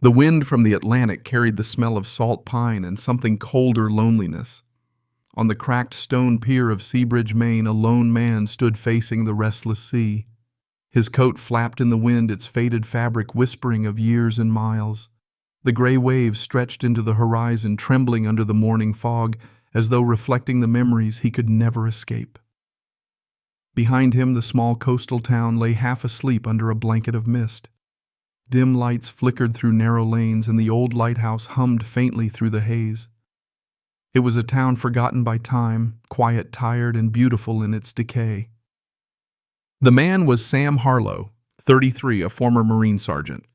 The wind from the Atlantic carried the smell of salt pine and something colder loneliness. On the cracked stone pier of Seabridge, Maine, a lone man stood facing the restless sea. His coat flapped in the wind, its faded fabric whispering of years and miles. The gray waves stretched into the horizon, trembling under the morning fog, as though reflecting the memories he could never escape. Behind him, the small coastal town lay half asleep under a blanket of mist. Dim lights flickered through narrow lanes, and the old lighthouse hummed faintly through the haze. It was a town forgotten by time, quiet, tired, and beautiful in its decay. The man was Sam Harlow, 33, a former Marine sergeant.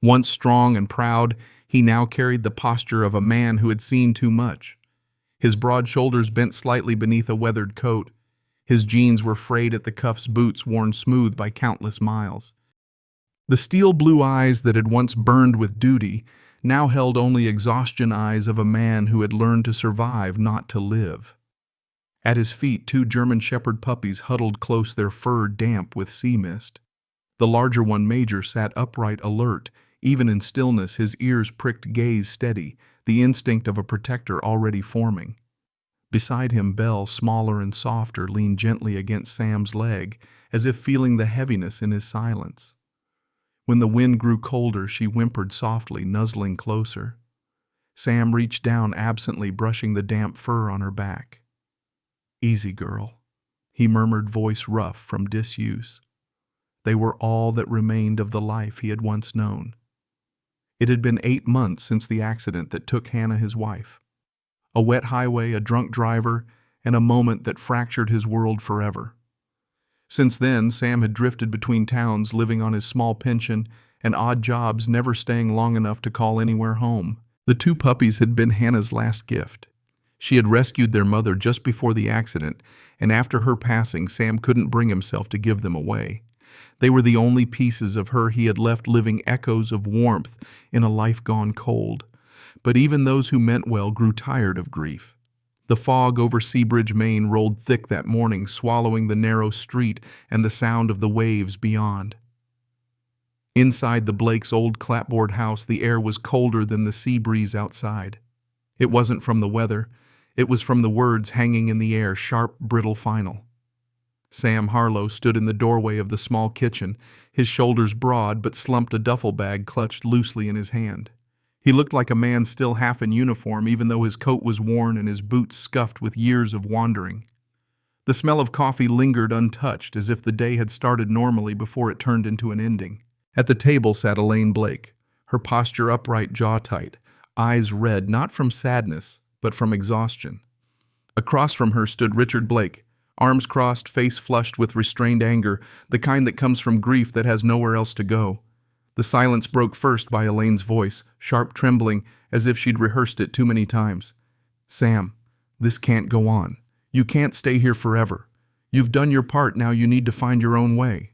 Once strong and proud, he now carried the posture of a man who had seen too much. His broad shoulders bent slightly beneath a weathered coat. His jeans were frayed at the cuffs, boots worn smooth by countless miles. The steel blue eyes that had once burned with duty now held only exhaustion eyes of a man who had learned to survive, not to live. At his feet, two German shepherd puppies huddled close, their fur damp with sea mist. The larger one, Major, sat upright, alert. Even in stillness, his ears pricked, gaze steady, the instinct of a protector already forming. Beside him, Belle, smaller and softer, leaned gently against Sam's leg, as if feeling the heaviness in his silence. When the wind grew colder, she whimpered softly, nuzzling closer. Sam reached down absently, brushing the damp fur on her back. "Easy, girl," he murmured, voice rough from disuse. They were all that remained of the life he had once known. It had been 8 months since the accident that took Hannah, his wife. A wet highway, a drunk driver, and a moment that fractured his world forever. Since then, Sam had drifted between towns, living on his small pension and odd jobs, never staying long enough to call anywhere home. The two puppies had been Hannah's last gift. She had rescued their mother just before the accident, and after her passing, Sam couldn't bring himself to give them away. They were the only pieces of her he had left, living echoes of warmth in a life gone cold. But even those who meant well grew tired of grief. The fog over Seabridge, Maine, rolled thick that morning, swallowing the narrow street and the sound of the waves beyond. Inside the Blakes' old clapboard house, the air was colder than the sea breeze outside. It wasn't from the weather. It was from the words hanging in the air, sharp, brittle, final. Sam Harlow stood in the doorway of the small kitchen, his shoulders broad but slumped, a duffel bag clutched loosely in his hand. He looked like a man still half in uniform, even though his coat was worn and his boots scuffed with years of wandering. The smell of coffee lingered untouched, as if the day had started normally before it turned into an ending. At the table sat Elaine Blake, her posture upright, jaw tight, eyes red, not from sadness, but from exhaustion. Across from her stood Richard Blake, arms crossed, face flushed with restrained anger, the kind that comes from grief that has nowhere else to go. The silence broke first by Elaine's voice, sharp, trembling, as if she'd rehearsed it too many times. "Sam, this can't go on. You can't stay here forever. You've done your part, now you need to find your own way."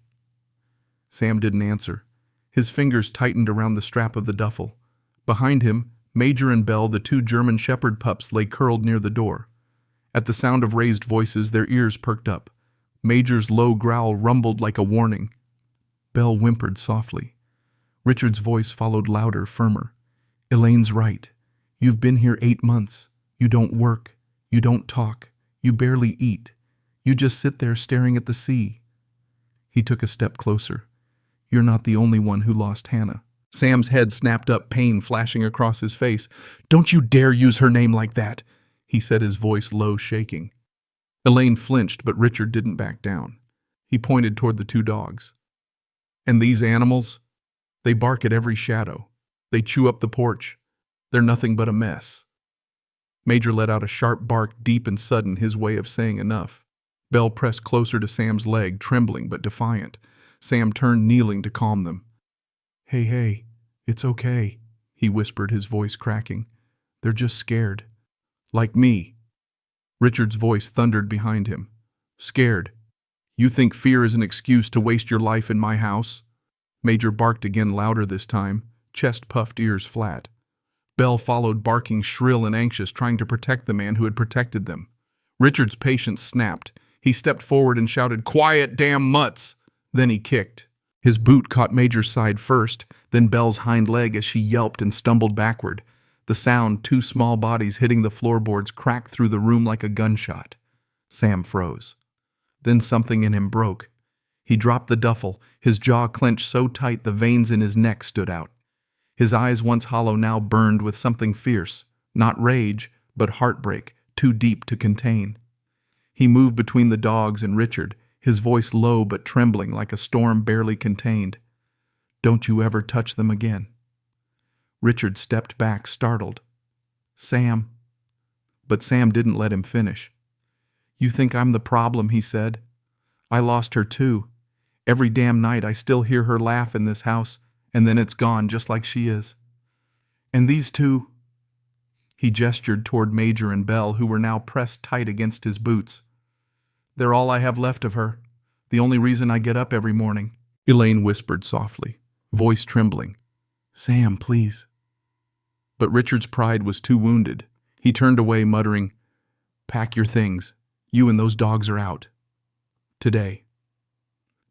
Sam didn't answer. His fingers tightened around the strap of the duffel. Behind him, Major and Belle, the two German shepherd pups, lay curled near the door. At the sound of raised voices, their ears perked up. Major's low growl rumbled like a warning. Belle whimpered softly. Richard's voice followed, louder, firmer. "Elaine's right. You've been here 8 months. You don't work. You don't talk. You barely eat. You just sit there staring at the sea." He took a step closer. "You're not the only one who lost Hannah." Sam's head snapped up, pain flashing across his face. "Don't you dare use her name like that," he said, his voice low, shaking. Elaine flinched, but Richard didn't back down. He pointed toward the two dogs. "And these animals? They bark at every shadow. They chew up the porch. They're nothing but a mess." Major let out a sharp bark, deep and sudden, his way of saying enough. Belle pressed closer to Sam's leg, trembling but defiant. Sam turned, kneeling, to calm them. Hey, it's okay," he whispered, his voice cracking. "They're just scared. Like me." Richard's voice thundered behind him. "Scared? You think fear is an excuse to waste your life in my house?" Major barked again, louder this time, chest puffed, ears flat. Belle followed, barking shrill and anxious, trying to protect the man who had protected them. Richard's patience snapped. He stepped forward and shouted, "Quiet, damn mutts!" Then he kicked. His boot caught Major's side first, then Belle's hind leg as she yelped and stumbled backward. The sound, two small bodies hitting the floorboards, cracked through the room like a gunshot. Sam froze. Then something in him broke. He dropped the duffel, his jaw clenched so tight the veins in his neck stood out. His eyes, once hollow, now burned with something fierce, not rage, but heartbreak, too deep to contain. He moved between the dogs and Richard, his voice low but trembling like a storm barely contained. "Don't you ever touch them again." Richard stepped back, startled. "Sam." But Sam didn't let him finish. "You think I'm the problem," he said. "I lost her too. Every damn night I still hear her laugh in this house, and then it's gone just like she is. And these two—" He gestured toward Major and Belle, who were now pressed tight against his boots. "They're all I have left of her. The only reason I get up every morning." Elaine whispered softly, voice trembling. "Sam, please." But Richard's pride was too wounded. He turned away, muttering, "Pack your things. You and those dogs are out. Today."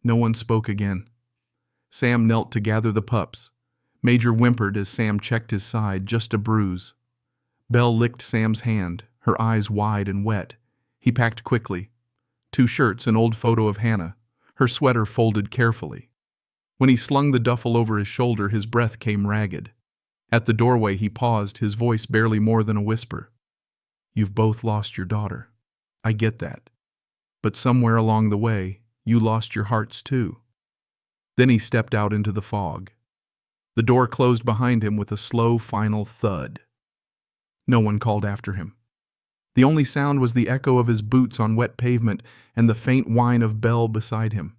No one spoke again. Sam knelt to gather the pups. Major whimpered as Sam checked his side, just a bruise. Belle licked Sam's hand, her eyes wide and wet. He packed quickly. 2 shirts, an old photo of Hannah, her sweater folded carefully. When he slung the duffel over his shoulder, his breath came ragged. At the doorway he paused, his voice barely more than a whisper. "You've both lost your daughter. I get that. But somewhere along the way, you lost your hearts too." Then he stepped out into the fog. The door closed behind him with a slow, final thud. No one called after him. The only sound was the echo of his boots on wet pavement and the faint whine of Belle beside him.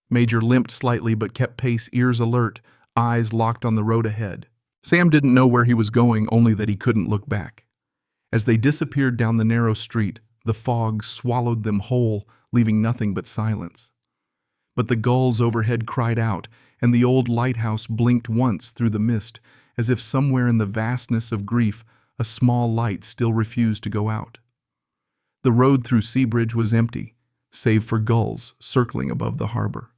Major limped slightly but kept pace, ears alert, eyes locked on the road ahead. Sam didn't know where he was going, only that he couldn't look back. As they disappeared down the narrow street, the fog swallowed them whole, leaving nothing but silence. But the gulls overhead cried out, and the old lighthouse blinked once through the mist, as if somewhere in the vastness of grief a small light still refused to go out. The road through Seabridge was empty, save for gulls circling above the harbor.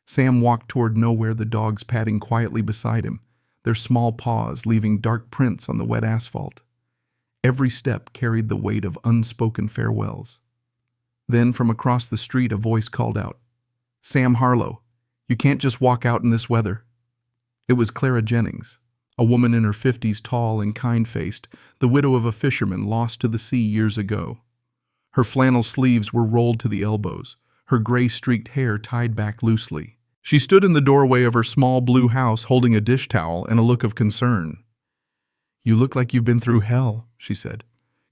Sam walked toward nowhere, the dogs padding quietly beside him, their small paws leaving dark prints on the wet asphalt. Every step carried the weight of unspoken farewells. Then from across the street a voice called out, "Sam Harlow, you can't just walk out in this weather." It was Clara Jennings, a woman in her 50s, tall and kind-faced, the widow of a fisherman lost to the sea years ago. Her flannel sleeves were rolled to the elbows, her gray-streaked hair tied back loosely. She stood in the doorway of her small blue house holding a dish towel and a look of concern. "You look like you've been through hell," she said.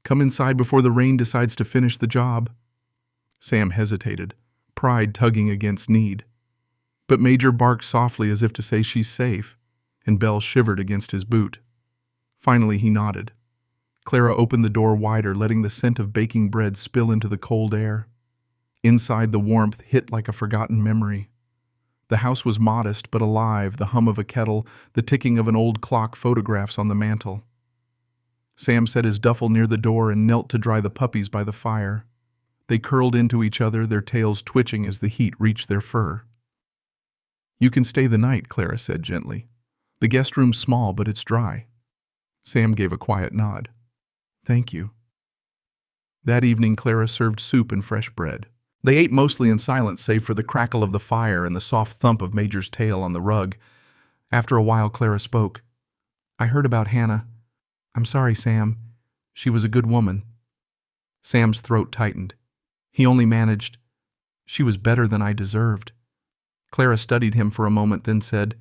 "Come inside before the rain decides to finish the job." Sam hesitated, pride tugging against need. But Major barked softly as if to say she's safe, and Belle shivered against his boot. Finally he nodded. Clara opened the door wider, letting the scent of baking bread spill into the cold air. Inside, the warmth hit like a forgotten memory. The house was modest but alive, the hum of a kettle, the ticking of an old clock, photographs on the mantel. Sam set his duffel near the door and knelt to dry the puppies by the fire. They curled into each other, their tails twitching as the heat reached their fur. "You can stay the night," Clara said gently. "The guest room's small, but it's dry." Sam gave a quiet nod. "Thank you." That evening, Clara served soup and fresh bread. They ate mostly in silence, save for the crackle of the fire and the soft thump of Major's tail on the rug. After a while, Clara spoke. "I heard about Hannah. I'm sorry, Sam. She was a good woman." Sam's throat tightened. He only managed, "She was better than I deserved." Clara studied him for a moment, then said,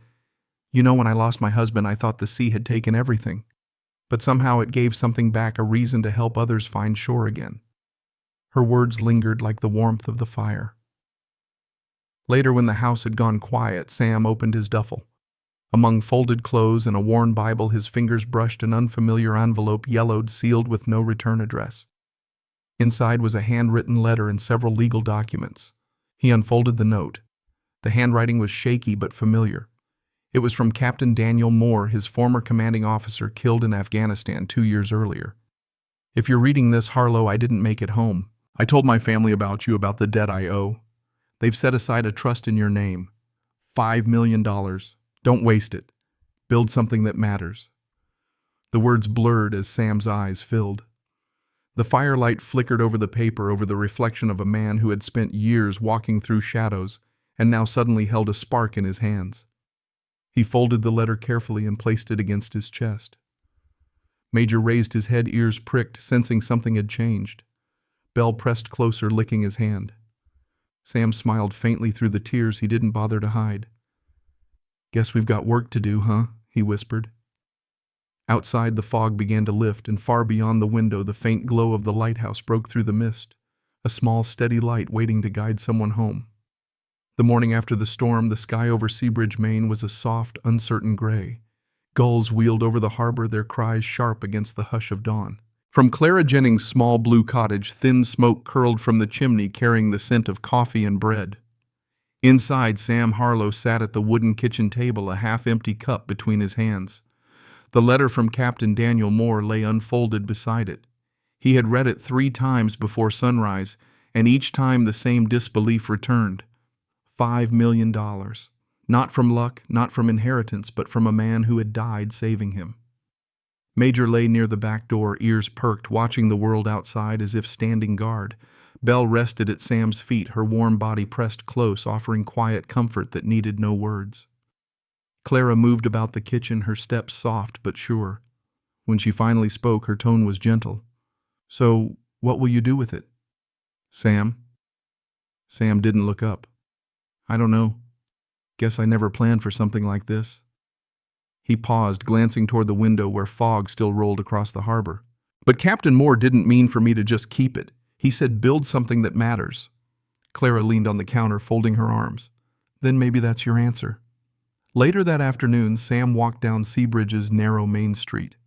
"You know, when I lost my husband, I thought the sea had taken everything. But somehow it gave something back, a reason to help others find shore again." Her words lingered like the warmth of the fire. Later, when the house had gone quiet, Sam opened his duffel. Among folded clothes and a worn Bible, his fingers brushed an unfamiliar envelope, yellowed, sealed with no return address. Inside was a handwritten letter and several legal documents. He unfolded the note. The handwriting was shaky but familiar. It was from Captain Daniel Moore, his former commanding officer killed in Afghanistan 2 years earlier. "If you're reading this, Harlow, I didn't make it home. I told my family about you, about the debt I owe. They've set aside a trust in your name. $5 million. Don't waste it. Build something that matters. The words blurred as Sam's eyes filled. The firelight flickered over the paper, over the reflection of a man who had spent years walking through shadows and now suddenly held a spark in his hands. He folded the letter carefully and placed it against his chest. Major raised his head, ears pricked, sensing something had changed. Belle pressed closer, licking his hand. Sam smiled faintly through the tears he didn't bother to hide. "Guess we've got work to do, huh?" he whispered. Outside, the fog began to lift, and far beyond the window, the faint glow of the lighthouse broke through the mist, a small, steady light waiting to guide someone home. The morning after the storm, the sky over Seabridge, Maine was a soft, uncertain gray. Gulls wheeled over the harbor, their cries sharp against the hush of dawn. From Clara Jennings' small blue cottage, thin smoke curled from the chimney, carrying the scent of coffee and bread. Inside, Sam Harlow sat at the wooden kitchen table, a half-empty cup between his hands. The letter from Captain Daniel Moore lay unfolded beside it. He had read it 3 times before sunrise, and each time the same disbelief returned. $5 million. Not from luck, not from inheritance, but from a man who had died saving him. Major lay near the back door, ears perked, watching the world outside as if standing guard. Belle rested at Sam's feet, her warm body pressed close, offering quiet comfort that needed no words. Clara moved about the kitchen, her steps soft but sure. When she finally spoke, her tone was gentle. "So, what will you do with it?" "Sam?" Sam didn't look up. "I don't know. Guess I never planned for something like this." He paused, glancing toward the window where fog still rolled across the harbor. "But Captain Moore didn't mean for me to just keep it. He said build something that matters." Clara leaned on the counter, folding her arms. "Then maybe that's your answer." Later that afternoon, Sam walked down Seabridge's narrow Main Street.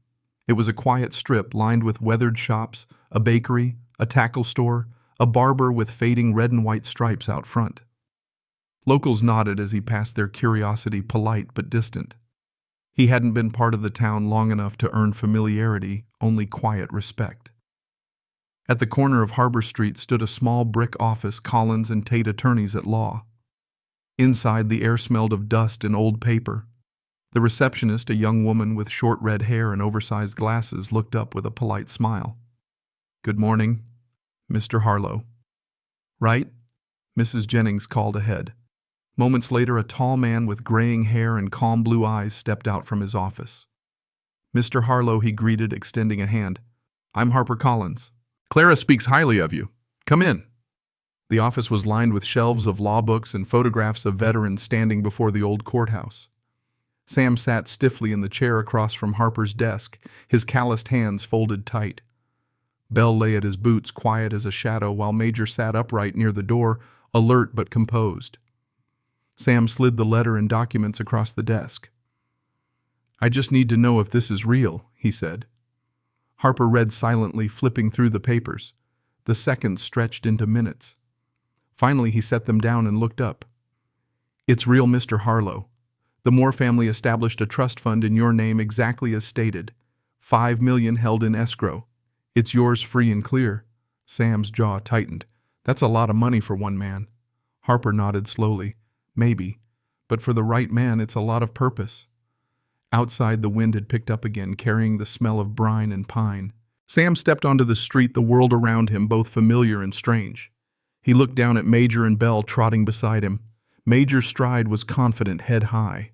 It was a quiet strip lined with weathered shops, a bakery, a tackle store, a barber with fading red and white stripes out front. Locals nodded as he passed, their curiosity polite but distant. He hadn't been part of the town long enough to earn familiarity, only quiet respect. At the corner of Harbor Street stood a small brick office, Collins and Tate attorneys at law. Inside, the air smelled of dust and old paper. The receptionist, a young woman with short red hair and oversized glasses, looked up with a polite smile. "Good morning, Mr. Harlow." "Right?" Mrs. Jennings called ahead. Moments later, a tall man with graying hair and calm blue eyes stepped out from his office. "Mr. Harlow," he greeted, extending a hand. "I'm Harper Collins. Clara speaks highly of you. Come in." The office was lined with shelves of law books and photographs of veterans standing before the old courthouse. Sam sat stiffly in the chair across from Harper's desk, his calloused hands folded tight. Belle lay at his boots, quiet as a shadow, while Major sat upright near the door, alert but composed. Sam slid the letter and documents across the desk. "I just need to know if this is real," he said. Harper read silently, flipping through the papers. The seconds stretched into minutes. Finally, he set them down and looked up. "It's real, Mr. Harlow. The Moore family established a trust fund in your name exactly as stated. $5 million held in escrow. It's yours free and clear." Sam's jaw tightened. "That's a lot of money for one man." Harper nodded slowly. "Maybe, but for the right man, it's a lot of purpose." Outside, the wind had picked up again, carrying the smell of brine and pine. Sam stepped onto the street, the world around him both familiar and strange. He looked down at Major and Belle trotting beside him. Major's stride was confident, head high.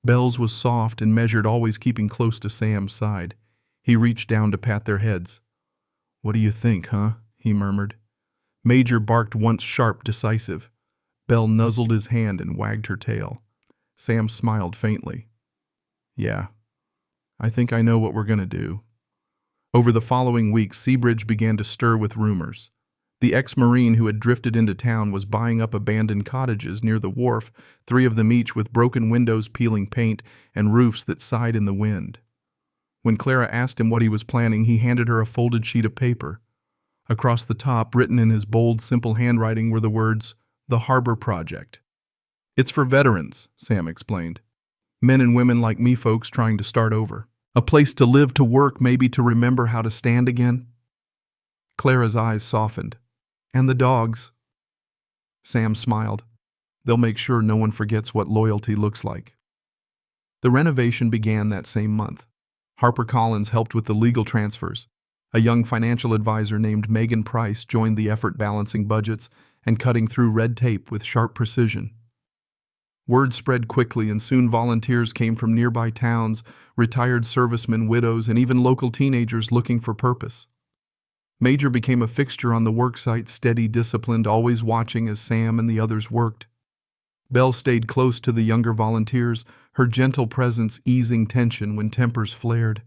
Belle's was soft and measured, always keeping close to Sam's side. He reached down to pat their heads. "What do you think, huh?" he murmured. Major barked once, sharp, decisive. Belle nuzzled his hand and wagged her tail. Sam smiled faintly. "Yeah, I think I know what we're going to do." Over the following weeks, Seabridge began to stir with rumors. The ex-Marine who had drifted into town was buying up abandoned cottages near the wharf, 3 of them each with broken windows, peeling paint, and roofs that sighed in the wind. When Clara asked him what he was planning, he handed her a folded sheet of paper. Across the top, written in his bold, simple handwriting, were the words, "The Harbor Project." "It's for veterans," Sam explained. "Men and women like me folks trying to start over. A place to live, to work, maybe to remember how to stand again." Clara's eyes softened. "And the dogs?" Sam smiled. They'll make sure no one forgets what loyalty looks like. The renovation began that same month. HarperCollins helped with the legal transfers. A young financial advisor named Megan Price joined the effort, balancing budgets and cutting through red tape with sharp precision. Word spread quickly, and soon volunteers came from nearby towns, retired servicemen, widows, and even local teenagers looking for purpose. Major became a fixture on the worksite, steady, disciplined, always watching as Sam and the others worked. Belle stayed close to the younger volunteers, her gentle presence easing tension when tempers flared.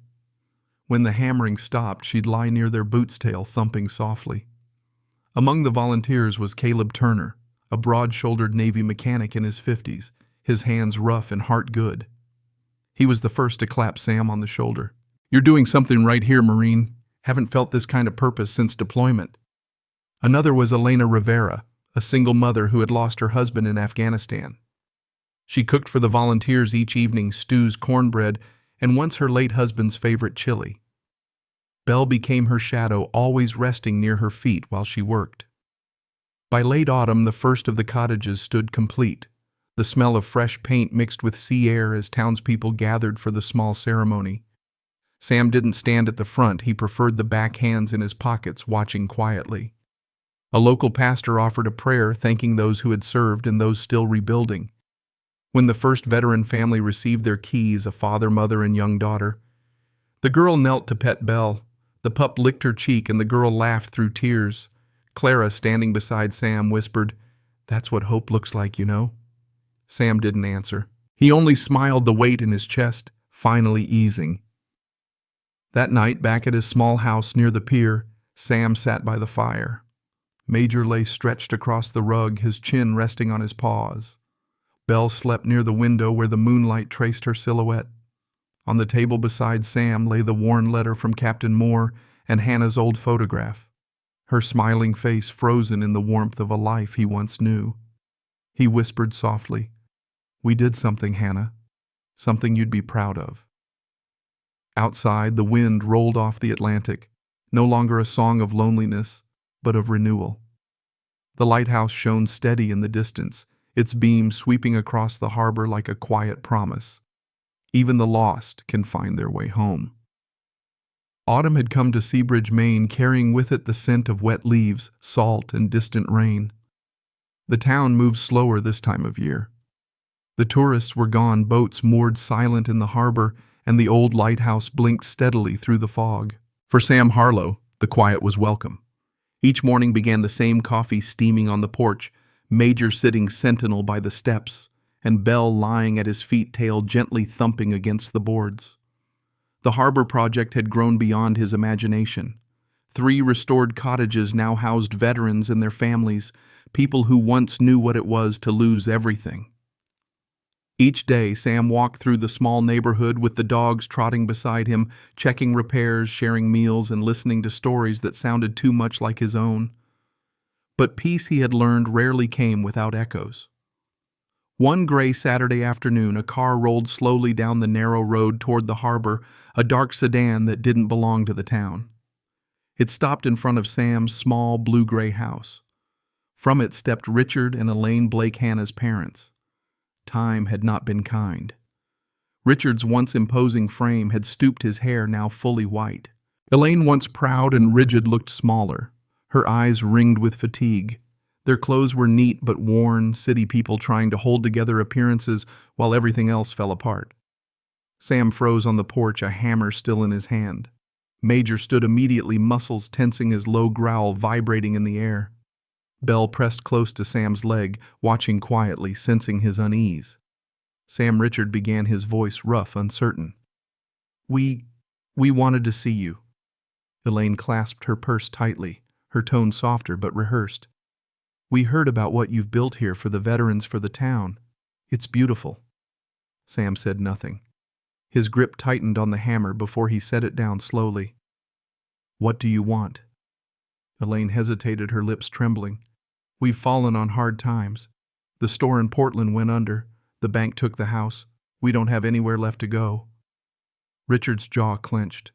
When the hammering stopped, she'd lie near their boot's tail, thumping softly. Among the volunteers was Caleb Turner, a broad-shouldered Navy mechanic in his 50s, his hands rough and heart good. He was the first to clap Sam on the shoulder. "You're doing something right here, Marine. Haven't felt this kind of purpose since deployment." Another was Elena Rivera, a single mother who had lost her husband in Afghanistan. She cooked for the volunteers each evening stews, cornbread, and once her late husband's favorite chili. Belle became her shadow, always resting near her feet while she worked. By late autumn, the first of the cottages stood complete, the smell of fresh paint mixed with sea air as townspeople gathered for the small ceremony. Sam didn't stand at the front. He preferred the back, hands in his pockets, watching quietly. A local pastor offered a prayer, thanking those who had served and those still rebuilding. When the first veteran family received their keys, a father, mother, and young daughter, the girl knelt to pet Belle. The pup licked her cheek, and the girl laughed through tears. Clara, standing beside Sam, whispered, "That's what hope looks like, you know." Sam didn't answer. He only smiled, the weight in his chest finally easing. That night, back at his small house near the pier, Sam sat by the fire. Major lay stretched across the rug, his chin resting on his paws. Belle slept near the window where the moonlight traced her silhouette. On the table beside Sam lay the worn letter from Captain Moore and Hannah's old photograph, her smiling face frozen in the warmth of a life he once knew. He whispered softly, "We did something, Hannah. Something you'd be proud of." Outside, the wind rolled off the Atlantic, no longer a song of loneliness, but of renewal. The lighthouse shone steady in the distance, its beams sweeping across the harbor like a quiet promise. Even the lost can find their way home. Autumn had come to Seabridge, Maine, carrying with it the scent of wet leaves, salt, and distant rain. The town moved slower this time of year. The tourists were gone, boats moored silent in the harbor, and the old lighthouse blinked steadily through the fog. For Sam Harlow, the quiet was welcome. Each morning began the same coffee steaming on the porch, Major sitting sentinel by the steps, and Belle lying at his feet, tail gently thumping against the boards. The harbor project had grown beyond his imagination. 3 restored cottages now housed veterans and their families, people who once knew what it was to lose everything. Each day, Sam walked through the small neighborhood with the dogs trotting beside him, checking repairs, sharing meals, and listening to stories that sounded too much like his own. But peace, he had learned, rarely came without echoes. One gray Saturday afternoon, a car rolled slowly down the narrow road toward the harbor, a dark sedan that didn't belong to the town. It stopped in front of Sam's small blue-gray house. From it stepped Richard and Elaine Blake, Hannah's parents. Time had not been kind. Richard's once imposing frame had stooped, his hair now fully white. Elaine, once proud and rigid, looked smaller, her eyes ringed with fatigue. Their clothes were neat but worn, city people trying to hold together appearances while everything else fell apart. Sam froze on the porch, a hammer still in his hand. Major stood immediately, muscles tensing, his low growl vibrating in the air. Belle pressed close to Sam's leg, watching quietly, sensing his unease. Sam Richard began, his voice rough, uncertain. We wanted to see you." Elaine clasped her purse tightly, her tone softer but rehearsed. "We heard about what you've built here for the veterans, for the town. It's beautiful." Sam said nothing. His grip tightened on the hammer before he set it down slowly. "What do you want?" Elaine hesitated, her lips trembling. "We've fallen on hard times. The store in Portland went under. The bank took the house. We don't have anywhere left to go." Richard's jaw clenched.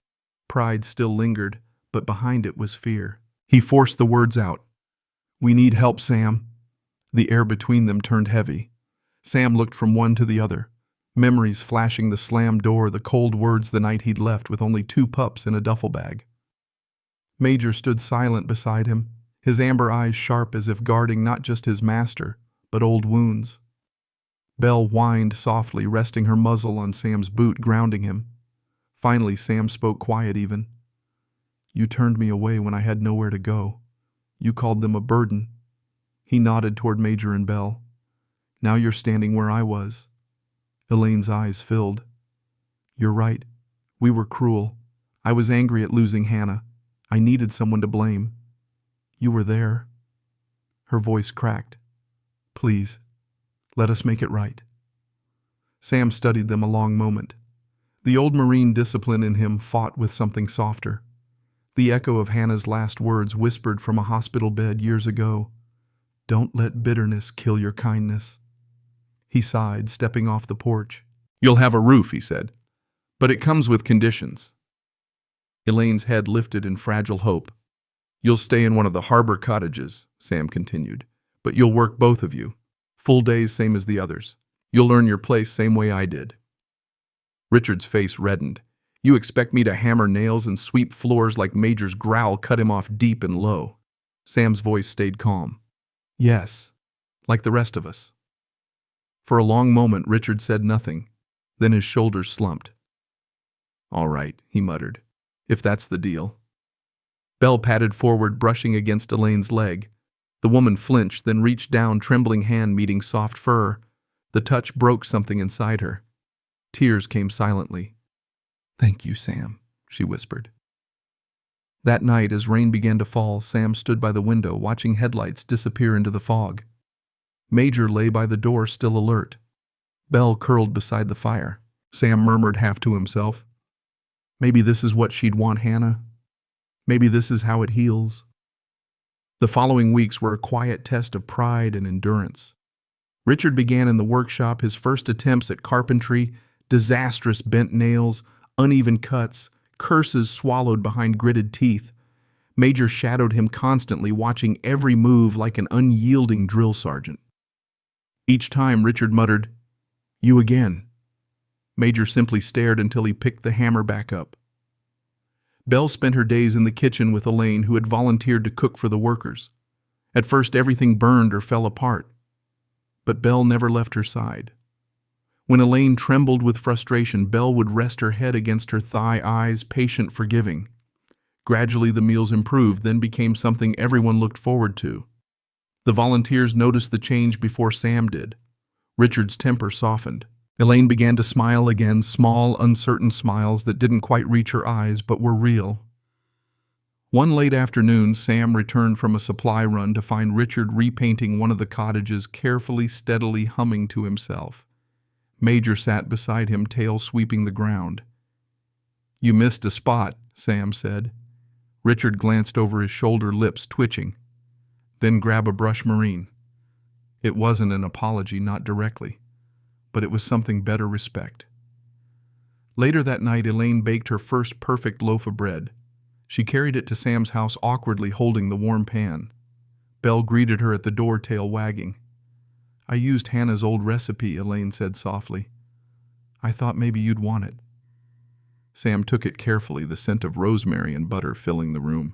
Pride still lingered, but behind it was fear. He forced the words out. "We need help, Sam. The air between them turned heavy. Sam looked from one to the other, memories flashing: the slammed door, the cold words the night he'd left with only 2 pups in a duffel bag. Major stood silent beside him, his amber eyes sharp as if guarding not just his master, but old wounds. Belle whined softly, resting her muzzle on Sam's boot, grounding him. Finally, Sam spoke, quiet even. "You turned me away when I had nowhere to go. You called them a burden." He nodded toward Major and Belle. "Now you're standing where I was." Elaine's eyes filled. "You're right. We were cruel. I was angry at losing Hannah. I needed someone to blame. You were there." Her voice cracked. "Please, let us make it right." Sam studied them a long moment. The old Marine discipline in him fought with something softer. The echo of Hannah's last words whispered from a hospital bed years ago. "Don't let bitterness kill your kindness." He sighed, stepping off the porch. "You'll have a roof," he said, "but it comes with conditions." Elaine's head lifted in fragile hope. "You'll stay in one of the harbor cottages," Sam continued, "but you'll work, both of you. Full days, same as the others. You'll earn your place same way I did." Richard's face reddened. "You expect me to hammer nails and sweep floors?" Like Major's growl cut him off deep and low. Sam's voice stayed calm. "Yes, like the rest of us." For a long moment, Richard said nothing. Then his shoulders slumped. "All right," he muttered, "if that's the deal." Belle patted forward, brushing against Elaine's leg. The woman flinched, then reached down, trembling hand meeting soft fur. The touch broke something inside her. Tears came silently. "Thank you, Sam," she whispered. That night, as rain began to fall, Sam stood by the window, watching headlights disappear into the fog. Major lay by the door, still alert. Belle curled beside the fire. Sam murmured half to himself, "Maybe this is what she'd want, Hannah. Maybe this is how it heals." The following weeks were a quiet test of pride and endurance. Richard began in the workshop, his first attempts at carpentry: disastrous bent nails, uneven cuts, curses swallowed behind gritted teeth. Major shadowed him constantly, watching every move like an unyielding drill sergeant. Each time, Richard muttered, "You again." Major simply stared until he picked the hammer back up. Belle spent her days in the kitchen with Elaine, who had volunteered to cook for the workers. At first, everything burned or fell apart, but Belle never left her side. When Elaine trembled with frustration, Belle would rest her head against her thigh, eyes patient, forgiving. Gradually, the meals improved, then became something everyone looked forward to. The volunteers noticed the change before Sam did. Richard's temper softened. Elaine began to smile again, small, uncertain smiles that didn't quite reach her eyes but were real. One late afternoon, Sam returned from a supply run to find Richard repainting one of the cottages, carefully, steadily humming to himself. Major sat beside him, tail sweeping the ground. "You missed a spot," Sam said. Richard glanced over his shoulder, lips twitching. "Then grab a brush, Marine." It wasn't an apology, not directly, but it was something better: respect. Later that night, Elaine baked her first perfect loaf of bread. She carried it to Sam's house, awkwardly holding the warm pan. Belle greeted her at the door, tail wagging. "I used Hannah's old recipe," Elaine said softly. "I thought maybe you'd want it." Sam took it carefully, the scent of rosemary and butter filling the room.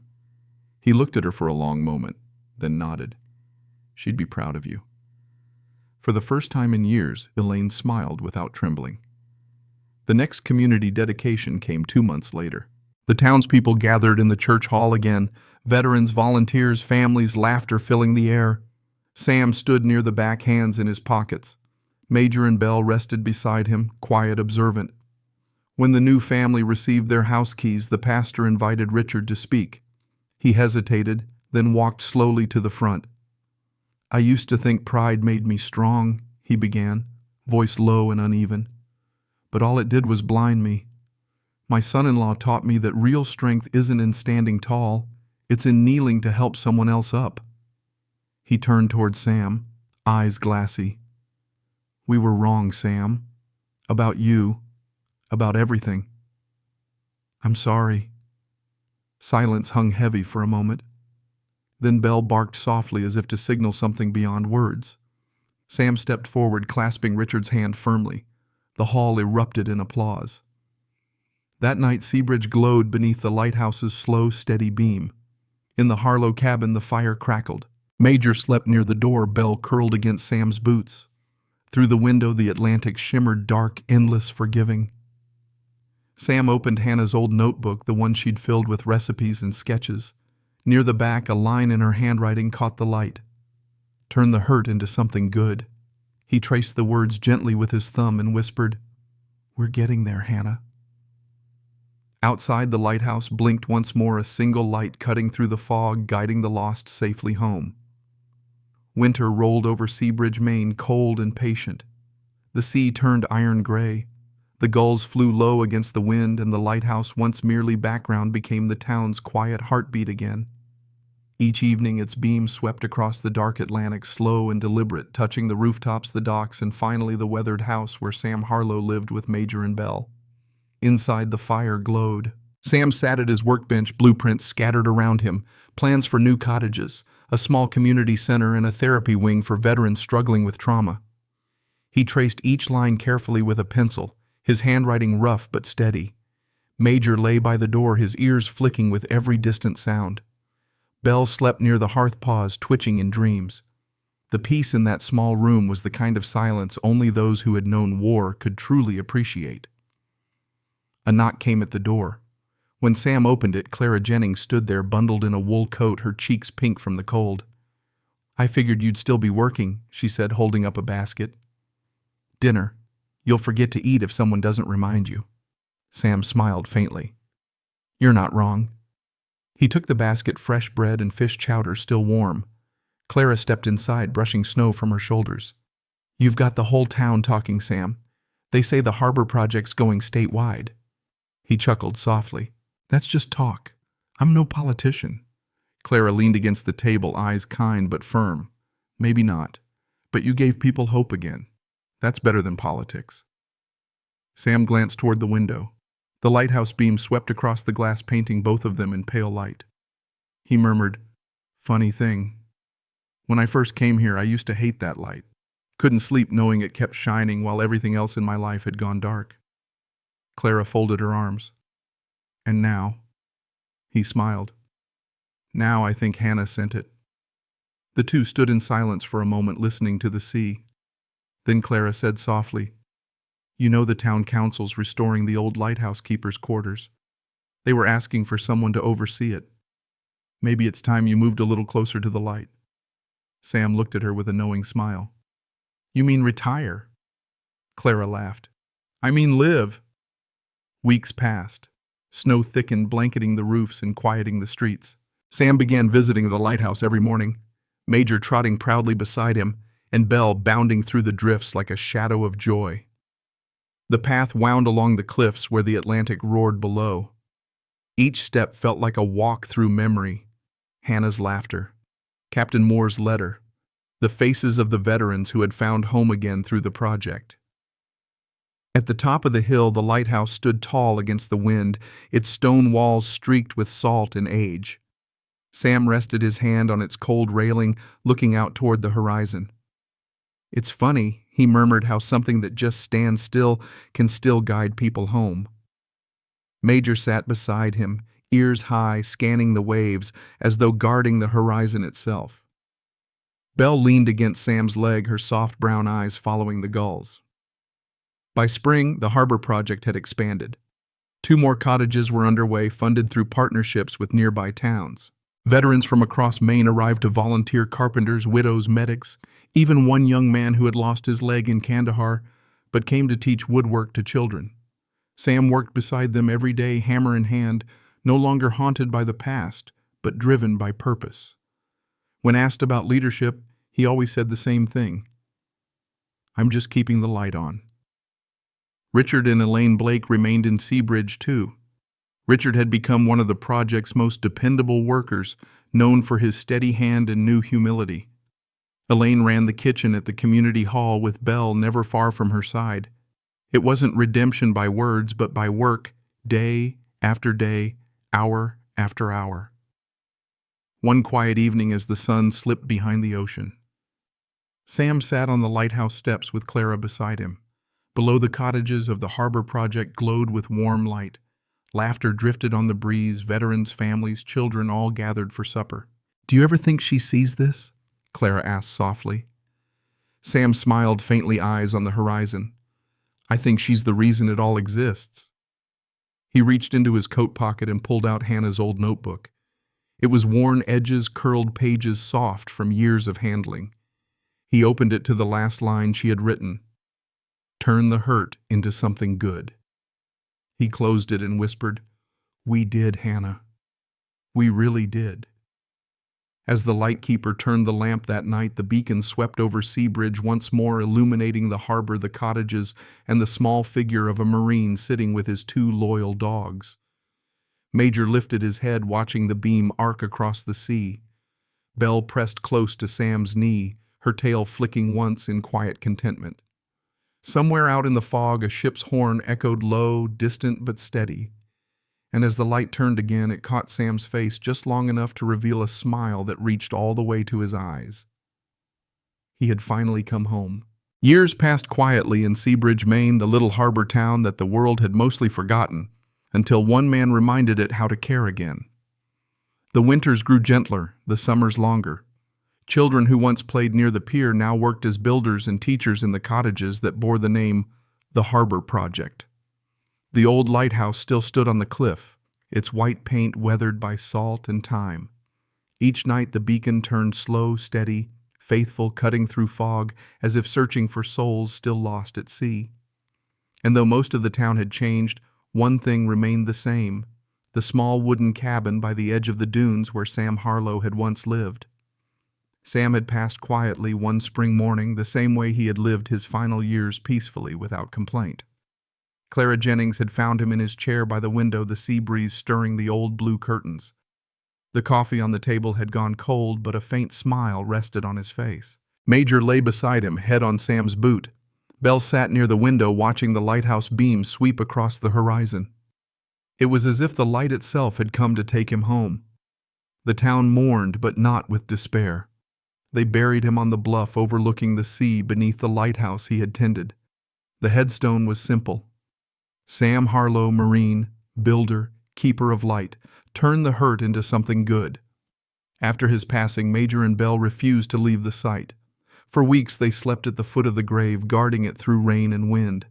He looked at her for a long moment, then nodded. "She'd be proud of you." For the first time in years, Elaine smiled without trembling. The next community dedication came 2 months later. The townspeople gathered in the church hall again, veterans, volunteers, families, laughter filling the air. Sam stood near the back, hands in his pockets. Major and Belle rested beside him, quiet, observant. When the new family received their house keys, the pastor invited Richard to speak. He hesitated, then walked slowly to the front. "I used to think pride made me strong," he began, voice low and uneven. "But all it did was blind me. My son-in-law taught me that real strength isn't in standing tall, it's in kneeling to help someone else up." He turned toward Sam, eyes glassy. "We were wrong, Sam. About you. About everything. I'm sorry." Silence hung heavy for a moment. Then Belle barked softly as if to signal something beyond words. Sam stepped forward, clasping Richard's hand firmly. The hall erupted in applause. That night, Seabridge glowed beneath the lighthouse's slow, steady beam. In the Harlow cabin, the fire crackled. Major slept near the door, Belle curled against Sam's boots. Through the window, the Atlantic shimmered dark, endless, forgiving. Sam opened Hannah's old notebook, the one she'd filled with recipes and sketches. Near the back, a line in her handwriting caught the light. Turn the hurt into something good. He traced the words gently with his thumb and whispered, "We're getting there, Hannah." Outside, the lighthouse blinked once more, a single light cutting through the fog, guiding the lost safely home. Winter rolled over Seabridge, Maine, cold and patient. The sea turned iron gray. The gulls flew low against the wind, and the lighthouse, once merely background, became the town's quiet heartbeat again. Each evening, its beam swept across the dark Atlantic, slow and deliberate, touching the rooftops, the docks, and finally the weathered house where Sam Harlow lived with Major and Belle. Inside, the fire glowed. Sam sat at his workbench, blueprints scattered around him, plans for new cottages, a small community center, and a therapy wing for veterans struggling with trauma. He traced each line carefully with a pencil, his handwriting rough but steady. Major lay by the door, his ears flicking with every distant sound. Belle slept near the hearth paws, twitching in dreams. The peace in that small room was the kind of silence only those who had known war could truly appreciate. A knock came at the door. When Sam opened it, Clara Jennings stood there, bundled in a wool coat, her cheeks pink from the cold. "I figured you'd still be working," she said, holding up a basket. "Dinner. You'll forget to eat if someone doesn't remind you." Sam smiled faintly. "You're not wrong." He took the basket, fresh bread and fish chowder still warm. Clara stepped inside, brushing snow from her shoulders. "You've got the whole town talking, Sam. They say the harbor project's going statewide." He chuckled softly. "That's just talk. I'm no politician." Clara leaned against the table, eyes kind but firm. "Maybe not. But you gave people hope again. That's better than politics." Sam glanced toward the window. The lighthouse beam swept across the glass, painting both of them in pale light. He murmured, "Funny thing. When I first came here, I used to hate that light. Couldn't sleep knowing it kept shining while everything else in my life had gone dark." Clara folded her arms. "And now?" He smiled. "Now I think Hannah sent it." The two stood in silence for a moment, listening to the sea. Then Clara said softly, "You know the town council's restoring the old lighthouse keeper's quarters. They were asking for someone to oversee it. Maybe it's time you moved a little closer to the light." Sam looked at her with a knowing smile. "You mean retire?" Clara laughed. "I mean live." Weeks passed. Snow thickened, blanketing the roofs and quieting the streets. Sam began visiting the lighthouse every morning, Major trotting proudly beside him, and Belle bounding through the drifts like a shadow of joy. The path wound along the cliffs where the Atlantic roared below. Each step felt like a walk through memory. Hannah's laughter, Captain Moore's letter, the faces of the veterans who had found home again through the project. At the top of the hill, the lighthouse stood tall against the wind, its stone walls streaked with salt and age. Sam rested his hand on its cold railing, looking out toward the horizon. "It's funny," he murmured, "how something that just stands still can still guide people home." Major sat beside him, ears high, scanning the waves, as though guarding the horizon itself. Belle leaned against Sam's leg, her soft brown eyes following the gulls. By spring, the harbor project had expanded. 2 more cottages were underway, funded through partnerships with nearby towns. Veterans from across Maine arrived to volunteer: carpenters, widows, medics, even one young man who had lost his leg in Kandahar, but came to teach woodwork to children. Sam worked beside them every day, hammer in hand, no longer haunted by the past, but driven by purpose. When asked about leadership, he always said the same thing: "I'm just keeping the light on." Richard and Elaine Blake remained in Seabridge too. Richard had become one of the project's most dependable workers, known for his steady hand and new humility. Elaine ran the kitchen at the community hall, with Belle never far from her side. It wasn't redemption by words, but by work, day after day, hour after hour. one quiet evening as the sun slipped behind the ocean. Sam sat on the lighthouse steps with Clara beside him. Below, the cottages of the harbor project glowed with warm light. Laughter drifted on the breeze, veterans, families, children all gathered for supper. "Do you ever think she sees this?" Clara asked softly. Sam smiled, faintly, eyes on the horizon. "I think she's the reason it all exists." He reached into his coat pocket and pulled out Hannah's old notebook. It was worn edges, curled pages, soft from years of handling. He opened it to the last line she had written, "Turn the hurt into something good." He closed it and whispered, "We did, Hannah. We really did." As the lightkeeper turned the lamp that night, the beacon swept over Seabridge once more, illuminating the harbor, the cottages, and the small figure of a Marine sitting with his 2 loyal dogs. Major lifted his head, watching the beam arc across the sea. Belle pressed close to Sam's knee, her tail flicking once in quiet contentment. Somewhere out in the fog, a ship's horn echoed low, distant but steady. And as the light turned again, it caught Sam's face just long enough to reveal a smile that reached all the way to his eyes. He had finally come home. Years passed quietly in Seabridge, Maine, the little harbor town that the world had mostly forgotten, until one man reminded it how to care again. The winters grew gentler, the summers longer. Children who once played near the pier now worked as builders and teachers in the cottages that bore the name the Harbor Project. The old lighthouse still stood on the cliff, its white paint weathered by salt and time. Each night the beacon turned slow, steady, faithful, cutting through fog, as if searching for souls still lost at sea. And though most of the town had changed, one thing remained the same: the small wooden cabin by the edge of the dunes where Sam Harlow had once lived. Sam had passed quietly one spring morning, the same way he had lived his final years, peacefully, without complaint. Clara Jennings had found him in his chair by the window, the sea breeze stirring the old blue curtains. The coffee on the table had gone cold, but a faint smile rested on his face. Major lay beside him, head on Sam's boot. Belle sat near the window, watching the lighthouse beam sweep across the horizon. It was as if the light itself had come to take him home. The town mourned, but not with despair. They buried him on the bluff overlooking the sea beneath the lighthouse he had tended. The headstone was simple: Sam Harlow, Marine, builder, keeper of light, turned the hurt into something good. After his passing, Major and Belle refused to leave the site. For weeks they slept at the foot of the grave, guarding it through rain and wind.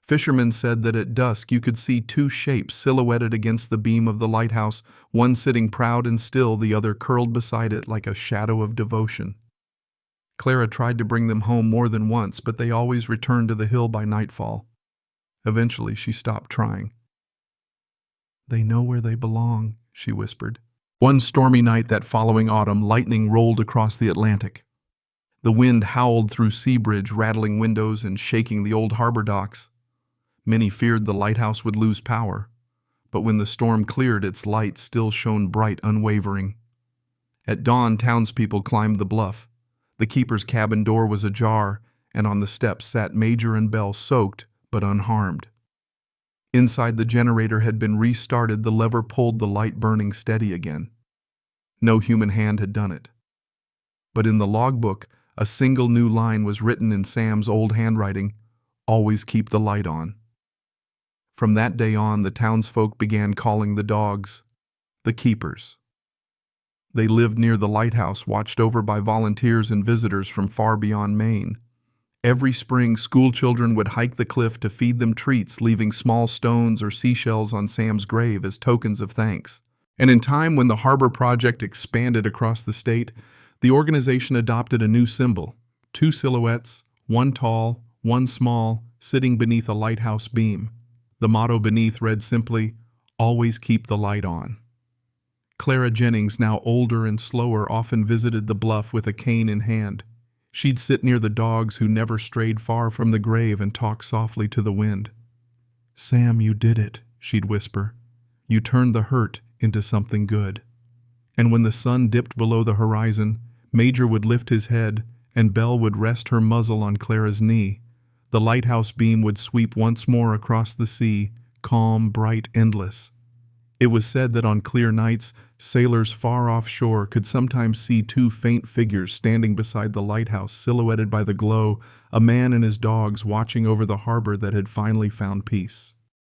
Fishermen said that at dusk you could see 2 shapes silhouetted against the beam of the lighthouse, one sitting proud and still, the other curled beside it like a shadow of devotion. Clara tried to bring them home more than once, but they always returned to the hill by nightfall. Eventually she stopped trying. "They know where they belong," she whispered. One stormy night that following autumn, lightning rolled across the Atlantic. The wind howled through Seabridge, rattling windows and shaking the old harbor docks. Many feared the lighthouse would lose power, but when the storm cleared, its light still shone bright, unwavering. At dawn, townspeople climbed the bluff. The keeper's cabin door was ajar, and on the steps sat Major and Belle, soaked but unharmed. Inside, the generator had been restarted, the lever pulled, the light burning steady again. No human hand had done it. But in the logbook, a single new line was written in Sam's old handwriting: "Always keep the light on." From that day on, the townsfolk began calling the dogs the keepers. They lived near the lighthouse, watched over by volunteers and visitors from far beyond Maine. Every spring, schoolchildren would hike the cliff to feed them treats, leaving small stones or seashells on Sam's grave as tokens of thanks. And in time, when the Harbor Project expanded across the state, the organization adopted a new symbol: 2 silhouettes, one tall, one small, sitting beneath a lighthouse beam. The motto beneath read simply, "Always keep the light on." Clara Jennings, now older and slower, often visited the bluff with a cane in hand. She'd sit near the dogs, who never strayed far from the grave, and talk softly to the wind. "Sam, you did it," she'd whisper. "You turned the hurt into something good." And when the sun dipped below the horizon, Major would lift his head, and Belle would rest her muzzle on Clara's knee. The lighthouse beam would sweep once more across the sea, calm, bright, endless. It was said that on clear nights, sailors far offshore could sometimes see two faint figures standing beside the lighthouse, silhouetted by the glow, a man and his dogs watching over the harbor that had finally found peace.